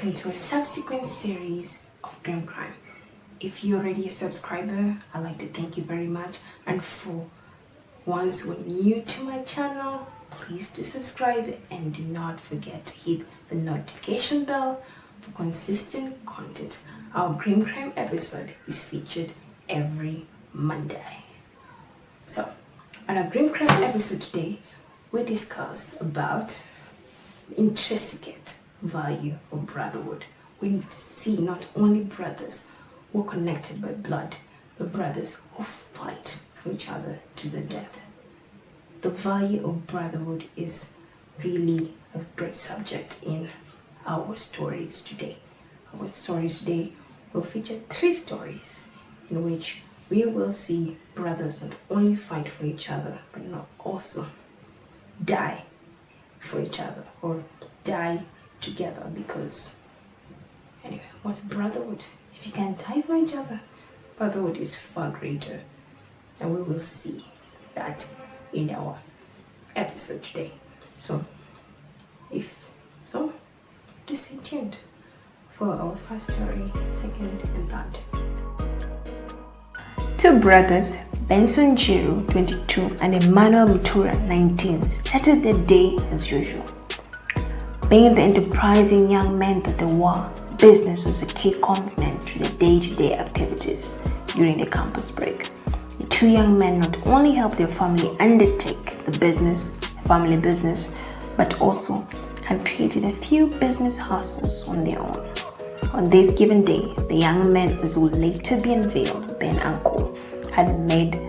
welcome to a subsequent series of Grime Crime. If you're already a subscriber, I'd like to thank you very much. And for ones who are new to my channel, please do subscribe and do not forget to hit the notification bell for consistent content. Our Grime Crime episode is featured every Monday. So, on our Grime Crime episode today, we discuss about the intricate value of brotherhood. We need to see not only brothers who are connected by blood, but brothers who fight for each other to the death. The value of brotherhood is really a great subject in our stories today. Our stories today will feature 3 stories in which we will see brothers not only fight for each other, but not also die for each other or die together. Because anyway, what's brotherhood? If you can die for each other, brotherhood is far greater, and we will see that in our episode today. So just stay tuned for our first story, second and third. 2 brothers, Benson Jiru, 22, and Emmanuel Mutura, 19, started their day as usual. Being the enterprising young men that they were, business was a key component to their day-to-day activities during the campus break. The 2 young men not only helped their family undertake the family business, but also had created a few business hustles on their own. On this given day, the young men, as will later be unveiled by an uncle, had made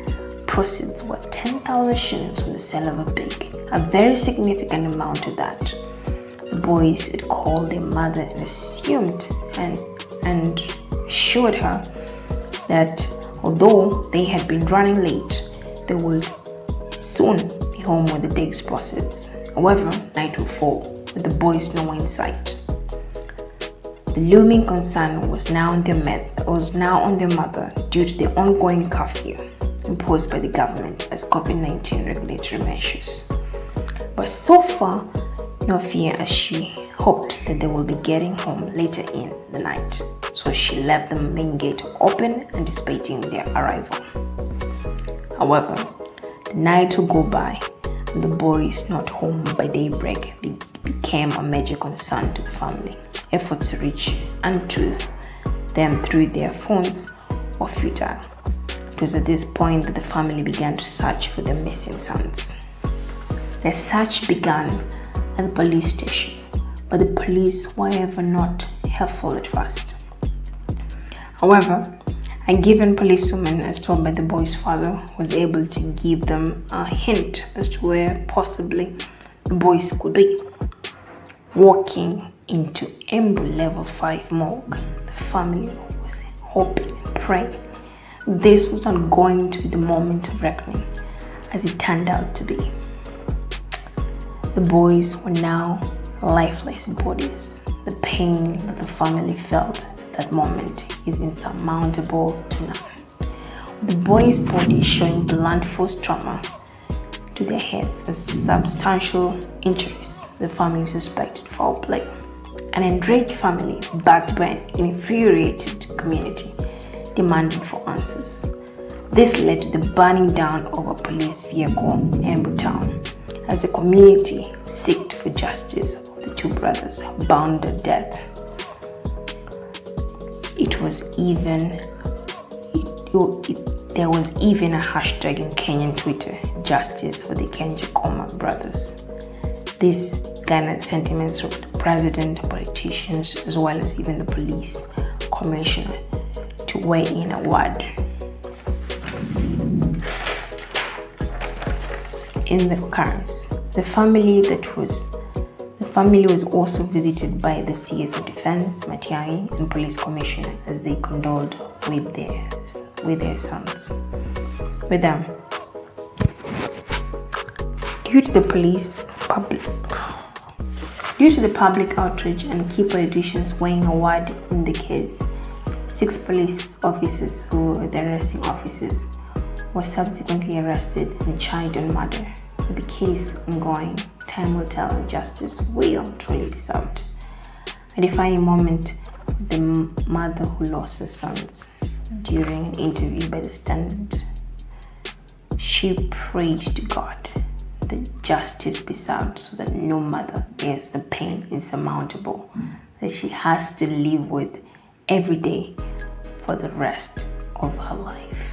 proceeds worth 10,000 shillings from the sale of a pig, a very significant amount to that. The boys had called their mother and assumed and assured her that although they had been running late, they would soon be home with the day's proceeds. However, night would fall with the boys nowhere in sight. The looming concern was now on their mother due to the ongoing curfew imposed by the government as COVID-19 regulatory measures. But so far, no fear, as she hoped that they will be getting home later in the night. So she left the main gate open, anticipating their arrival. However, the night would go by and the boys not home by daybreak became a major concern to the family. Efforts to reach unto them through their phones were futile. It was at this point that the family began to search for their missing sons. The search began at the police station, but the police were ever not helpful at first. However, a given policewoman, as told by the boy's father, was able to give them a hint as to where possibly the boys could be. Walking into Embu Level 5 morgue, the family was hoping and praying this was not going to be the moment of reckoning, as it turned out to be. The boys were now lifeless bodies. The pain that the family felt at that moment is insurmountable to none. The boys' bodies showing blunt force trauma to their heads and substantial injuries, the family suspected foul play. An enraged family, backed by an infuriated community, demanded for answers. This led to the burning down of a police vehicle in Embu town, as the community sought for justice of the 2 brothers bound to death. There was even a hashtag in Kenyan Twitter, "Justice for the Kianjokoma brothers." This garnered sentiments from the president, politicians, as well as even the police commissioner to weigh in a word. In the occurrence, the family was also visited by the CS of Defense, Matiang'i, and police commissioner as they condoled with their sons. With them, due to the public outrage and key politicians weighing a word in the case, 6 police officers, who were the arresting officers, were subsequently arrested and charged on murder. With the case ongoing, time will tell if justice will truly be served. A defining moment, the mother who lost her sons during an interview by the Standard. She prayed to God that justice be served so that no mother bears the pain insurmountable that she has to live with every day for the rest of her life.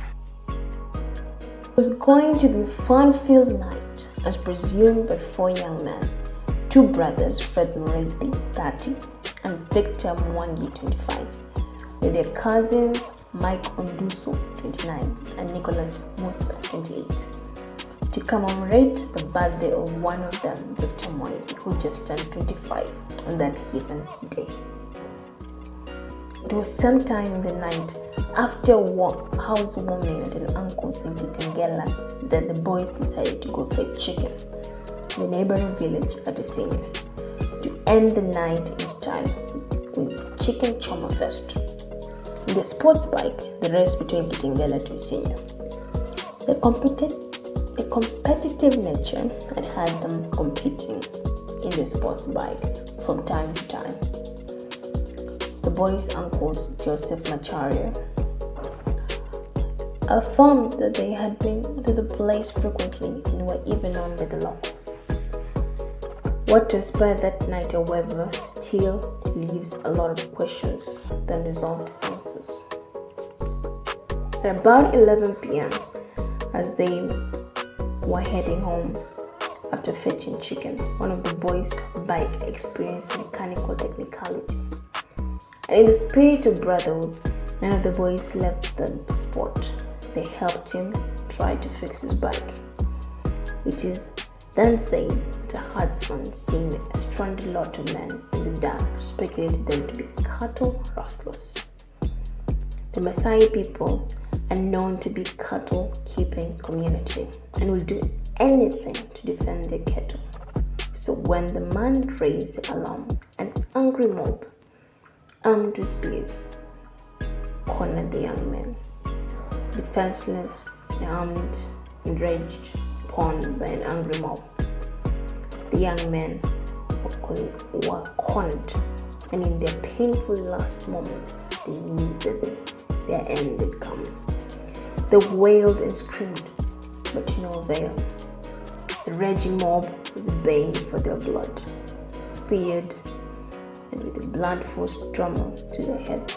It was going to be a fun-filled night as presumed by four young men, two brothers, Fred Moretti, 30, and Victor Mwangi, 25, with their cousins Mike Onduso, 29, and Nicholas Musa, 28, to commemorate the birthday of one of them, Victor Mwangi, who just turned 25 on that given day. It was sometime in the night after housewarming at an uncle's in Kitengela that the boys decided to go fetch chicken in the neighboring village at a senior to end the night in style with chicken choma fest. In the sports bike, the race between Kitengela to senior. The competitive nature had them competing in the sports bike from time to time. The boys' uncles, Joseph Macharia, affirmed that they had been to the place frequently and were even known by the locals. What transpired that night, however, still leaves a lot of questions than resolved answers. At about 11 p.m., as they were heading home after fetching chicken, one of the boys' bike experienced mechanical technicality. And in the spirit of brotherhood, none of the boys left the spot. They helped him try to fix his bike. It is then said that a herdsman seeing a stranded lot of men in the dark speculated them to be cattle rustlers. The Maasai people are known to be cattle keeping community and will do anything to defend their cattle. So when the man raised the alarm, an angry mob, armed with spears, cornered the young men. Defenseless, armed, enraged, upon by an angry mob, the young men were cornered, and in their painful last moments, they knew that their end had come. They wailed and screamed, but to no avail. The raging mob was baying for their blood, speared, and with a blood-forced trauma to their head,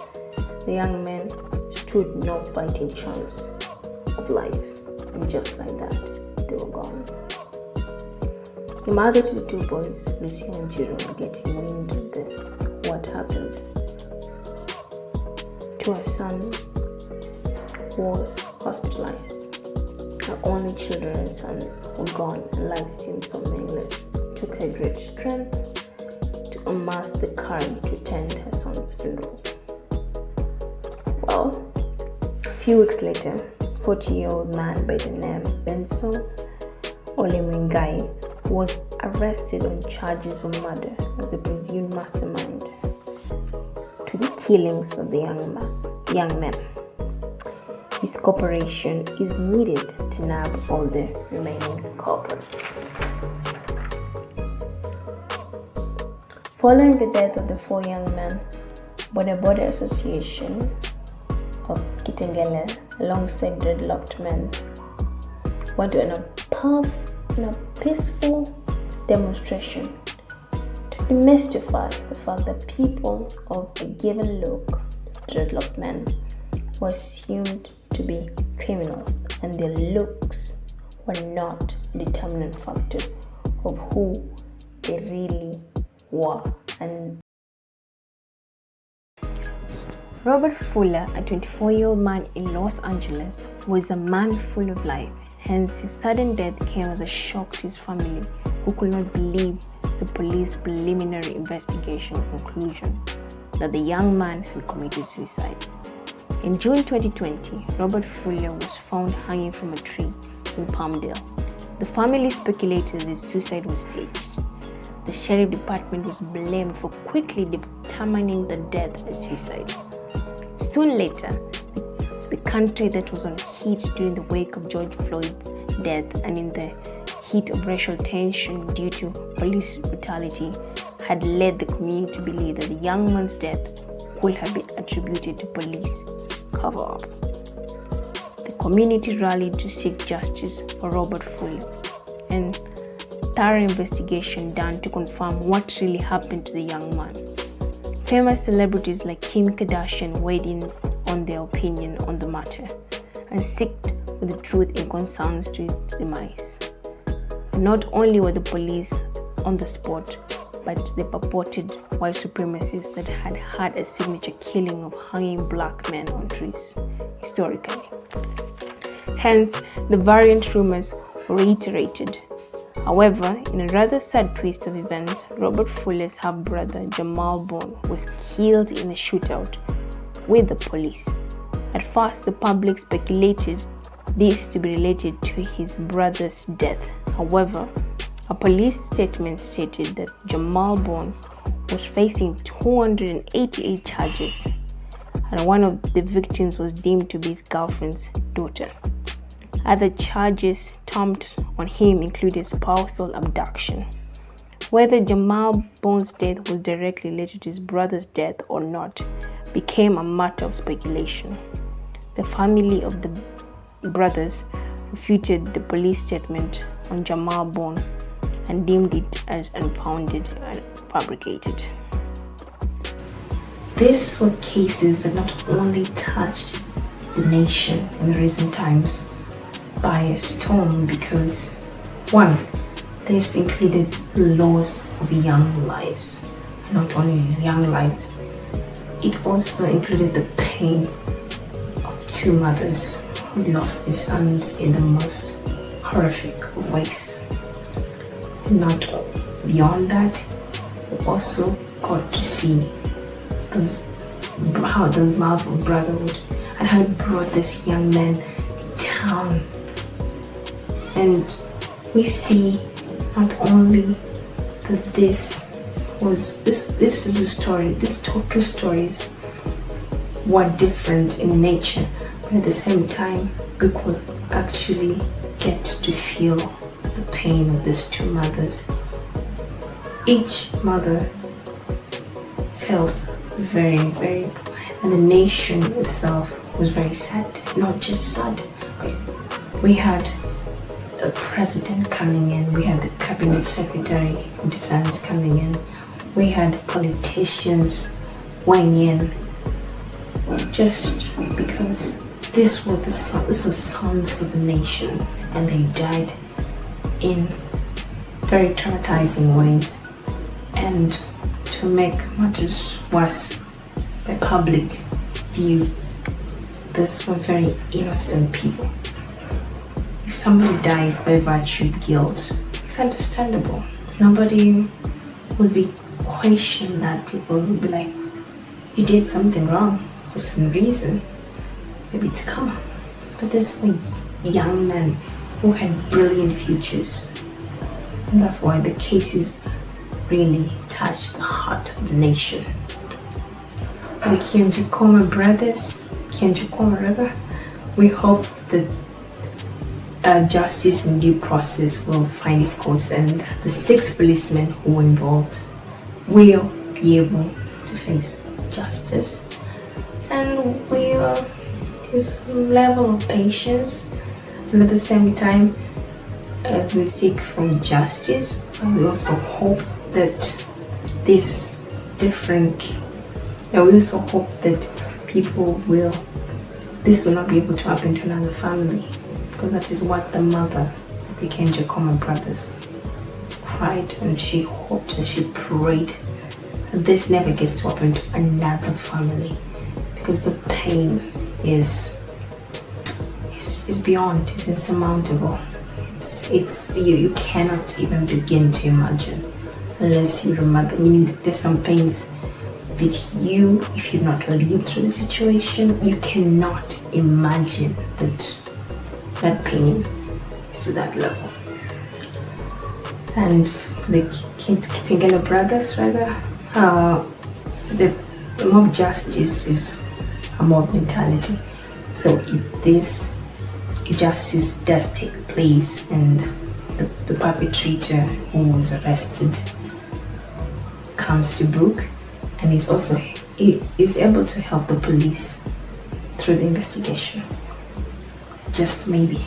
the young men stood no fighting chance of life, and just like that, they were gone. The mother to the two boys, Lucy and Jerome, getting wind of what happened to her son, was hospitalized. Her only children and sons were gone, and life seemed so meaningless. It took her great strength to amass the courage to attend her son's funerals. Well, a few weeks later, 40-year-old man by the name Benson Olemengai was arrested on charges of murder as a presumed mastermind to the killings of the young men. His cooperation is needed to nab all the remaining culprits. Following the death of the four young men, Border Association of Kitengela, alongside dreadlocked men, went on a peaceful demonstration to demystify the fact that people of a given look, dreadlocked men, were assumed to be criminals, and their looks were not a determinant factor of who they really were. And Robert Fuller, a 24-year-old man in Los Angeles, was a man full of life. Hence, his sudden death came as a shock to his family, who could not believe the police preliminary investigation conclusion that the young man had committed suicide. In June 2020, Robert Fuller was found hanging from a tree in Palmdale. The family speculated that suicide was staged. The sheriff department was blamed for quickly determining the death as suicide. Soon later, the country that was on heat during the wake of George Floyd's death and in the heat of racial tension due to police brutality had led the community to believe that the young man's death could have been attributed to police cover-up. The community rallied to seek justice for Robert Fuller, and thorough investigation done to confirm what really happened to the young man. Famous celebrities like Kim Kardashian weighed in on their opinion on the matter and sought for the truth in concerns to its demise. Not only were the police on the spot, but the purported white supremacists that had had a signature killing of hanging black men on trees historically. Hence, the variant rumors were reiterated. However, in a rather sad twist of events, Robert Fuller's half-brother Jamal Bone was killed in a shootout with the police. At first, the public speculated this to be related to his brother's death. However, a police statement stated that Jamal Bone was facing 288 charges, and one of the victims was deemed to be his girlfriend's daughter. Other charges trumped on him included spousal abduction. Whether Jamal Bone's death was directly related to his brother's death or not became a matter of speculation. The family of the brothers refuted the police statement on Jamal Bone and deemed it as unfounded and fabricated. These were cases that not only touched the nation in recent times by a storm because, one, this included the loss of young lives. Not only young lives, it also included the pain of two mothers who lost their sons in the most horrific of ways. Not beyond that, we also got to see how the love of brotherhood and how it brought this young man down. And we see not only that this is a story, these two stories were different in nature, but at the same time we could actually get to feel the pain of these two mothers. Each mother felt very, very, and the nation itself was very sad. Not just sad, but we had a president coming in, we had the cabinet secretary of defense coming in, we had politicians weighing in, just because these were sons of the nation, and they died in very traumatizing ways. And to make matters worse, by public view, these were very innocent people. If somebody dies by virtue of guilt, it's understandable. Nobody would be questioning that. People would be like, you did something wrong for some reason. Maybe it's karma. But these were young men who had brilliant futures. And that's why the cases really touched the heart of the nation. The Kianjokoma brothers, we hope that justice in due process will find its course, and the 6 policemen who were involved will be able to face justice. And his level of patience, and at the same time, as we seek for justice, we also hope that this will not be able to happen to another family, because that is what the mother of the Kianjokoma brothers cried, and she hoped and she prayed that this never gets to happen to another family, because the pain is beyond, it's insurmountable. You cannot even begin to imagine unless you're a mother. Meaning that there's some pains that if you've not lived through the situation, you cannot imagine that pain is to that level. And the Kitengela brothers, the mob justice is a mob mentality. So if this justice does take place and the perpetrator who was arrested comes to book, and is able to help the police through the investigation. Just maybe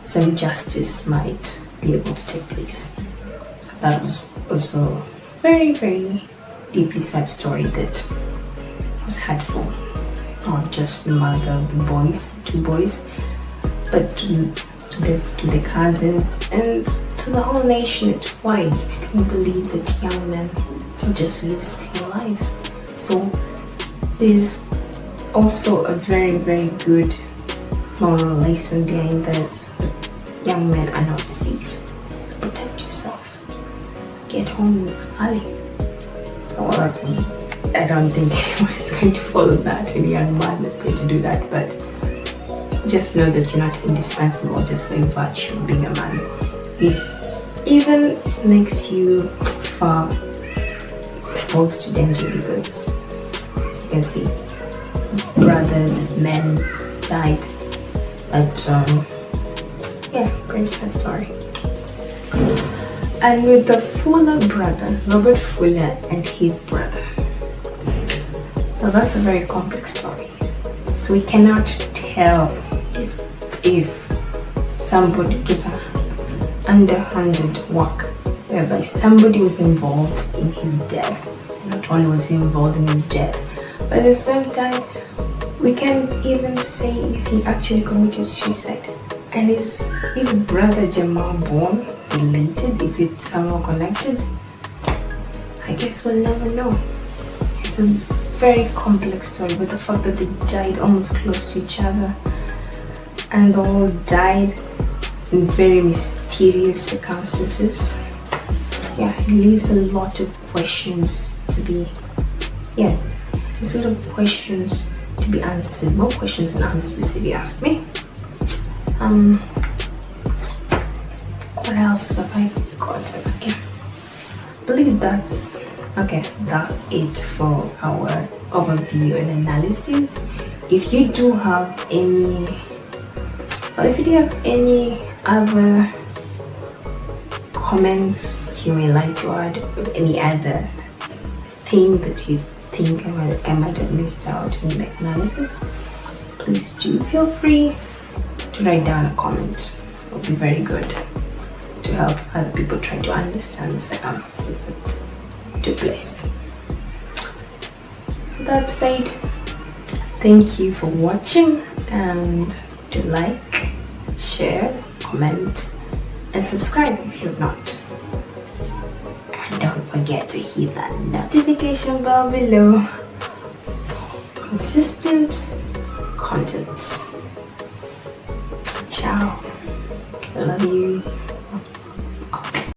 some justice might be able to take place. That was also very, very deeply sad story that was hurtful, not just the mother of the boys, 2 boys, but to the cousins and to the whole nation at wide. I couldn't believe that young men who just lived their lives. So there's also a very, very good moral lesson behind this. Young men are not safe. So protect yourself. Get home early. Well, I don't think anyone is going to follow that. Any young man is going to do that, but just know that you're not indispensable just by virtue of being a man. It even makes you far exposed to danger because, as you can see, brothers, men died. But yeah, very sad story. And with the Fuller brother, Robert Fuller and his brother. Now that's a very complex story. So we cannot tell if somebody was an underhanded work whereby somebody was involved in his death. Not only was he involved in his death, but at the same time, we can't even say if he actually committed suicide. And is his brother Jamal born related? Is it somehow connected? I guess we'll never know. It's a very complex story, but the fact that they died almost close to each other and they all died in very mysterious circumstances, yeah, it leaves a lot of questions to be, there's a lot of questions to be answered, more questions than answers if you ask me. What else have I got? Okay, I believe that's it for our overview and analysis. If you do have any other comments that you may like to add, or any other thing that you think I might have missed out in the analysis, please do feel free to write down a comment. It will be very good to help other people try to understand the circumstances that took place. That said, thank you for watching, and do like, share, comment, and subscribe if you're not. And don't forget to hit that notification bell below for consistent content. Ciao. I love you.